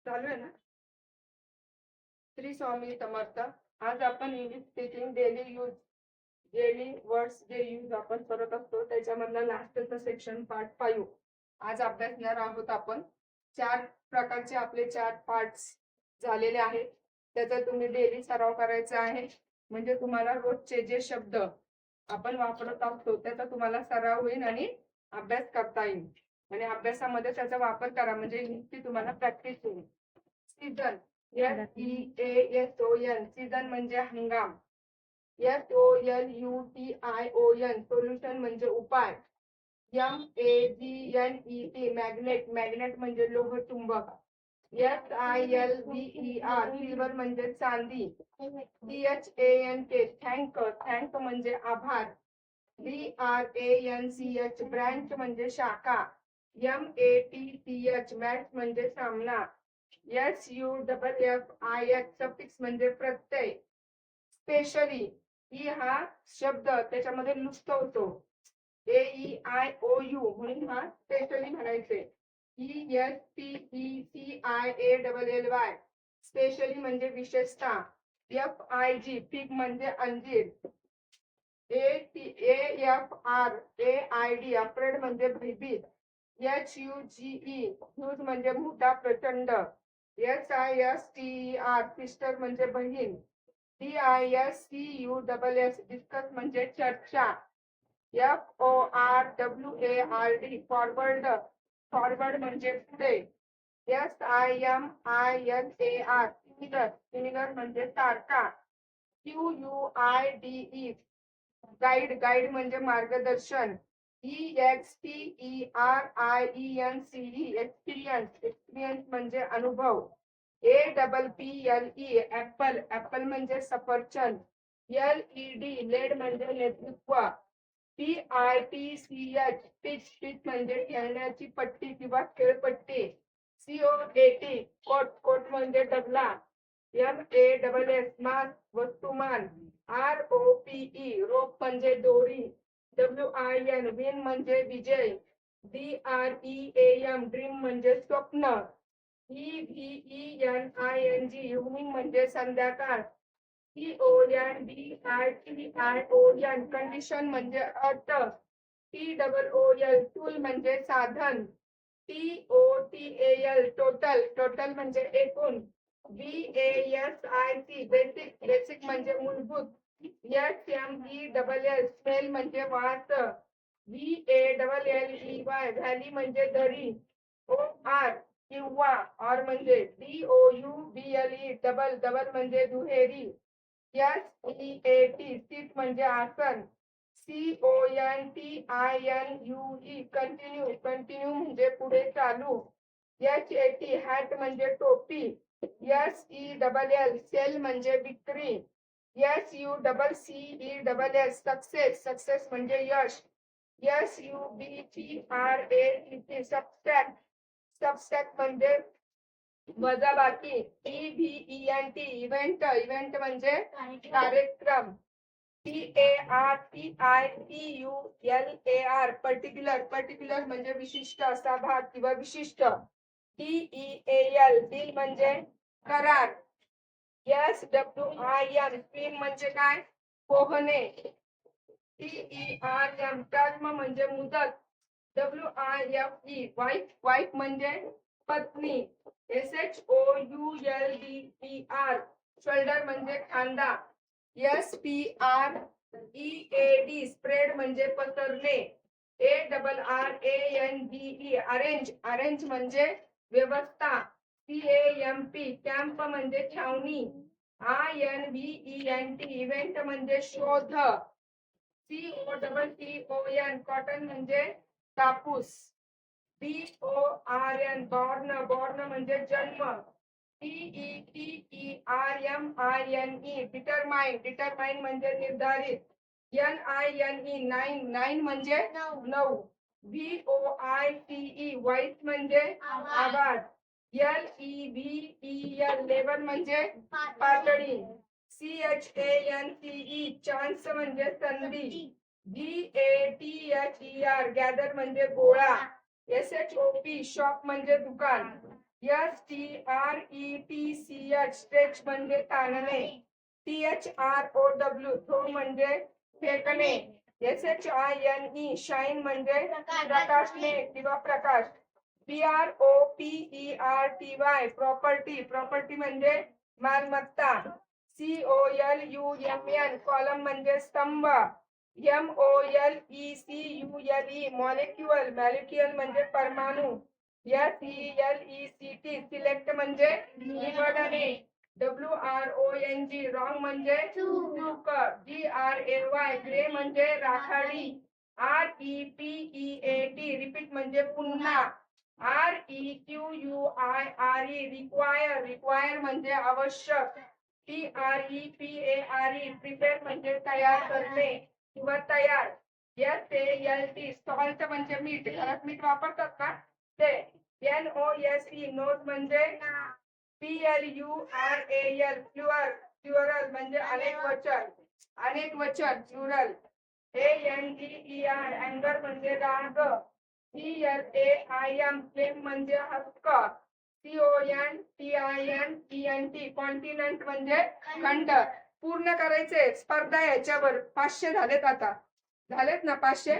चालू आहे ना. श्री स्वामी समर्थ. आज आपण इंग्लिश स्पीकिंग डेली वर्ड्स जे यूज आपण करत असतो त्याच्यामधला लास्टचा सेक्शन पार्ट 5 आज अभ्यासणार आहोत आपण. 4 प्रकारचे आपले 4 पार्ट्स झालेले आहेत. त्याचा तुम्ही डेली सराव करायचा आहे. म्हणजे तुम्हाला रोजचे जे शब्द आपण वापरत असतो त्याचा तुम्हाला सराव होईल आणि अभ्यास करता येईल. आणि अभ्यासामध्ये त्याचा वापर करा म्हणजे ती तुम्हाला प्रॅक्टिस होईल. सीझन SEASON सीझन म्हणजे हंगाम. SOLUTION सोल्युशन म्हणजे उपाय. MAGNET मॅग्नेट म्हणजे लोहचुंबक. SILVER सिल्वर म्हणजे चांदी. THANK थँक म्हणजे आभार. BRANCH ब्रँच म्हणजे शाखा. MATCH मॅच म्हणजे सामना. SUFFIH सफिक्स म्हणजे प्रत्यय. स्पेशली ही हा शब्द त्याच्यामध्ये लुप्त होतो. AEIOU म्हणून हा स्पेशली म्हणायचे. ESPECIALLY स्पेशली म्हणजे विशेषतः. FIG फिग म्हणजे अंजीर. AFRAID अफ्रेड म्हणजे भयभीत. HUGE ह्यूज म्हणजे मोठा प्रचंड. SISTER सिस्टर म्हणजे बहीण. DISCUSS डिस्कस म्हणजे चर्चा. FORWARD फॉरवर्ड म्हणजे पुढे. SIMINAR सिमिलर म्हणजे सारखा. QUIDE गाईड म्हणजे मार्गदर्शन. एक्सपिरियन्स म्हणजे अनुभव. APPLE ऍपल म्हणजे सफरचंद. LED म्हणजे नेतृत्व. पिच म्हणजे खेळण्याची पट्टी किंवा खेळपट्टी. कोट म्हणजे डबला. MASS मास वस्तुमान. ROPE रोप म्हणजे दोरी. WIN म्हणजे विजय. DREAM ड्रीम म्हणजे स्वप्न. EVENING इव्हनिंग म्हणजे संध्याकाळ. CONDITION कंडिशन म्हणजे अट. TOOL टूल म्हणजे साधन. TOTAL टोटल म्हणजे एकूण. BASIC बेसिक म्हणजे मूलभूत. SMELL स्मेल म्हणजे वास. VALLEY व्हॅली म्हणजे दरी. OR किंवा और म्हणजे DOUBLE डबल म्हणजे दुहेरी. SEAT सीट म्हणजे आसन. CONTINUE कंटिन्यू म्हणजे पुढे चालू. HAT हॅट म्हणजे टोपी. SELL सेल म्हणजे विक्री. SUCCESS सक्सेस म्हणजे यश. SUBTRACT सबस्ट्रॅक्ट म्हणजे वजाबाकी. इव्हेंट म्हणजे कार्यक्रम. पर्टिक्युलर म्हणजे विशिष्ट असा भाग किंवा विशिष्ट. DEAL म्हणजे करार. SWIM स्विम म्हणजे काय पोहणे. TERM टर्म म्हणजे मुदत. वाईफ म्हणजे पत्नी. SHOULDER शोल्डर म्हणजे खांदा. SPREAD स्प्रेड म्हणजे पसरणे. ARRANGE अरेंज म्हणजे व्यवस्था. CAMP कॅम्प म्हणजे छावणी. INVENT इव्हेंट म्हणजे शोध. COTTON कॉटन म्हणजे कापूस. बॉर्न म्हणजे जन्म. DETERMINE डिटरमाइन म्हणजे निर्धारित. NINE म्हणजे 9. VOICE व्हॉइस म्हणजे आवाज. LEVEL लेवल म्हणजे पातळी. CHANCE चान्स म्हणजे संधी. GATHER गॅदर म्हणजे गोळा. SHOP शॉप म्हणजे दुकान. STRETCH स्ट्रेच म्हणजे ताणणे. THROW थ्रो म्हणजे फेकणे. SHINE शाईन म्हणजे प्रकाशने किंवा प्रकाश. PROPERTY प्रॉपर्टी प्रॉपर्टी म्हणजे मालमत्ता. COLUMN कॉलम म्हणजे स्तंभ. MOLECULE मॉलिक्युल मॉलिक्युल म्हणजे परमाणु. SELECT सिलेक्ट म्हणजे निवडणे. WRONG रॉंग म्हणजे चूक. GRAY ग्रे म्हणजे राखाडी. REPEAT रिपीट म्हणजे पुन्हा. REQUIRE रिक्वायर म्हणजे आवश्यक. PREPARE प्रिपेअर म्हणजे तयार करणे किंवा तयार. SALT सॉल्ट म्हणजे मीठ. घरात मीठ वापरतात ना ते. NOSE नोज म्हणजे PLURAL प्लुरल म्हणजे अनेक वचन. अनेक वचन प्लुरल. ANGER अँगर म्हणजे राग. CLAIM क्लेम म्हणजे हक्क. CONTINENT कॉन्टिनेंट म्हणजे खंड. पूर्ण करायचे. स्पर्धा याच्यावर 500 झालेत आता. झालेत ना 500.